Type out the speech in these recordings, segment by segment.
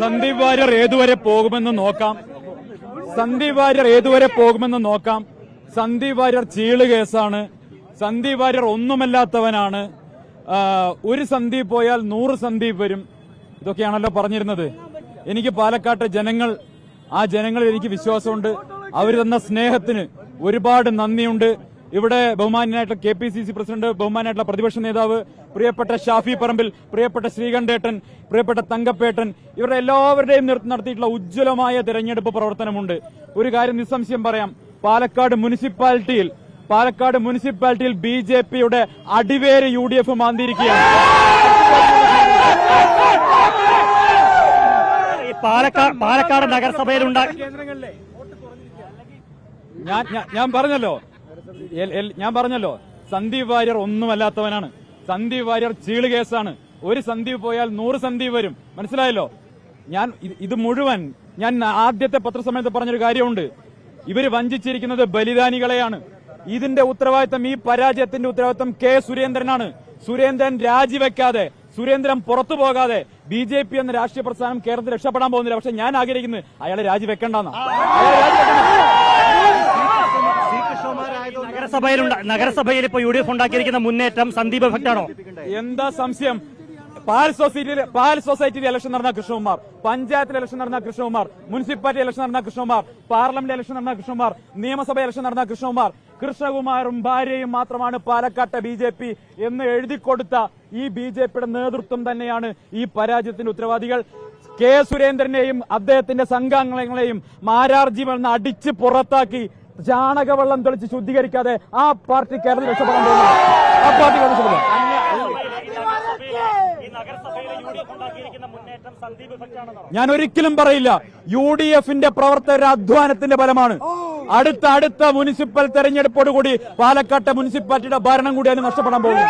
സന്ദീപ് വാര്യർ ഏതുവരെ പോകുമെന്ന് നോക്കാം. സന്ദീപ് വാര്യർ ചീള് കേസാണ്. സന്ദീപ് വാര്യർ ഒന്നുമല്ലാത്തവനാണ്. ഒരു സന്ദീപ് പോയാൽ 100 സന്ദീപ് വരും. ഇതൊക്കെയാണല്ലോ പറഞ്ഞിരുന്നത്. എനിക്ക് പാലക്കാട്ടെ ആ ജനങ്ങളിൽ എനിക്ക് വിശ്വാസമുണ്ട്. അവർ തന്ന സ്നേഹത്തിന് ഒരുപാട് നന്ദിയുണ്ട്. ഇവിടെ ബഹുമാനായിട്ടുള്ള KPCC പ്രസിഡന്റ്, ബഹുമാനായിട്ടുള്ള പ്രതിപക്ഷ നേതാവ്, പ്രിയപ്പെട്ട ഷാഫി പറമ്പിൽ, പ്രിയപ്പെട്ട ശ്രീകണ്ഠേട്ടൻ, പ്രിയപ്പെട്ട തങ്കപ്പേട്ടൻ, ഇവരുടെ എല്ലാവരുടെയും നടത്തിയിട്ടുള്ള ഉജ്ജ്വലമായ തെരഞ്ഞെടുപ്പ് പ്രവർത്തനമുണ്ട്. ഒരു കാര്യം നിസ്സംശയം പറയാം, പാലക്കാട് മുനിസിപ്പാലിറ്റിയിൽ BJPയുടെ അടിവേര് UDF മാന്തിയിരിക്കുകയാണ്. പാലക്കാട് നഗരസഭയിലുണ്ട്. ഞാൻ പറഞ്ഞല്ലോ സന്ദീപ് വാര്യർ ഒന്നുമല്ലാത്തവനാണ്. സന്ദീപ് വാര്യർ ചീള് കേസാണ്. ഒരു സന്ദീപ് പോയാൽ 100 സന്ദീപ് വരും. മനസ്സിലായല്ലോ? ഇത് മുഴുവൻ ഞാൻ ആദ്യത്തെ പത്രസമ്മേളനത്തിൽ പറഞ്ഞൊരു കാര്യമുണ്ട്. ഇവര് വഞ്ചിച്ചിരിക്കുന്നത് ബലിദാനികളെയാണ്. ഇതിന്റെ ഉത്തരവാദിത്തം, ഈ പരാജയത്തിന്റെ ഉത്തരവാദിത്തം സുരേന്ദ്രനാണ്. സുരേന്ദ്രൻ രാജിവെക്കാതെ, സുരേന്ദ്രൻ പുറത്തു പോകാതെ BJP എന്ന രാഷ്ട്രീയ പ്രസ്ഥാനം കേരളത്തിൽ രക്ഷപ്പെടാൻ പോകുന്നില്ല. പക്ഷെ ഞാൻ ആഗ്രഹിക്കുന്നത് അയാളെ രാജിവെക്കണ്ടെന്നാ. നഗരസഭയിൽ ഇപ്പോൾ UDF ഉണ്ടാക്കിയിരിക്കുന്ന മുന്നേറ്റം സന്ദീപ് എഫക്റ്റാണോ? എന്താ സംശയം? പാൽ സൊസൈറ്റിയിൽ ഇലക്ഷൻ നടന്ന കൃഷ്ണകുമാർ, പഞ്ചായത്തിൽ ഇലക്ഷൻ നടന്ന കൃഷ്ണകുമാർ, മുനിസിപ്പാലിറ്റി ഇലക്ഷൻ നടന്ന കൃഷ്ണകുമാർ, പാർലമെന്റ് ഇലക്ഷൻ നടന്ന കൃഷ്ണകുമാർ, നിയമസഭ ഇലക്ഷൻ നടന്ന കൃഷ്ണകുമാറും ഭാര്യയും മാത്രമാണ് പാലക്കാട്ടെ BJP എന്ന് എഴുതിക്കൊടുത്ത ഈ BJPയുടെ നേതൃത്വം തന്നെയാണ് ഈ പരാജയത്തിന്റെ ഉത്തരവാദികൾ. സുരേന്ദ്രനെയും അദ്ദേഹത്തിന്റെ സംഘാംഗങ്ങളെയും മാരാർജിമെന്ന് അടിച്ച് പുറത്താക്കി ചാണകവെള്ളം തെളിച്ച് ശുദ്ധീകരിക്കാതെ ആ പാർട്ടി കേരളത്തിൽ രക്ഷപ്പെടാൻ പോകുന്നു. ആ പാർട്ടി രക്ഷപ്പെടും. ഞാൻ ഒരിക്കലും പറയില്ല. UDFന്റെ പ്രവർത്തകരുടെ അധ്വാനത്തിന്റെ ഫലമാണ്. അടുത്ത മുനിസിപ്പൽ തെരഞ്ഞെടുപ്പോടുകൂടി പാലക്കാട്ടെ മുനിസിപ്പാലിറ്റിയുടെ ഭരണം കൂടി അതിന് നഷ്ടപ്പെടാൻ പോകുന്നു.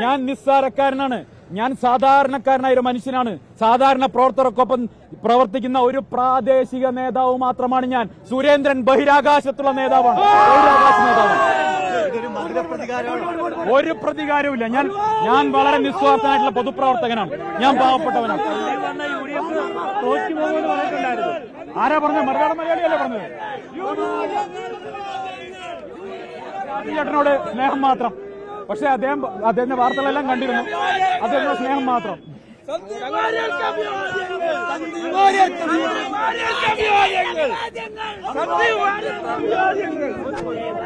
ഞാൻ നിസ്സാരക്കാരനാണ്. ഞാൻ സാധാരണക്കാരനായ ഒരു മനുഷ്യനാണ്. സാധാരണ പ്രവർത്തകർക്കൊപ്പം പ്രവർത്തിക്കുന്ന ഒരു പ്രാദേശിക നേതാവ് മാത്രമാണ് ഞാൻ. സുരേന്ദ്രൻ ബഹിരാകാശത്തുള്ള നേതാവാണ്. ഒരു പ്രതികാരവുമില്ല. ഞാൻ വളരെ നിസ്വാർത്ഥനായിട്ടുള്ള പൊതുപ്രവർത്തകനാണ്. ഞാൻ പാവപ്പെട്ടവനാണ്. ആരാ പറഞ്ഞത്? മലയാളിയല്ലേ പറഞ്ഞത്? ചേട്ടനോട് സ്നേഹം മാത്രം. പക്ഷെ അദ്ദേഹത്തിന്റെ വാർത്തകളെല്ലാം കണ്ടിരുന്നു. അദ്ദേഹത്തിന്റെ സ്നേഹം മാത്രം.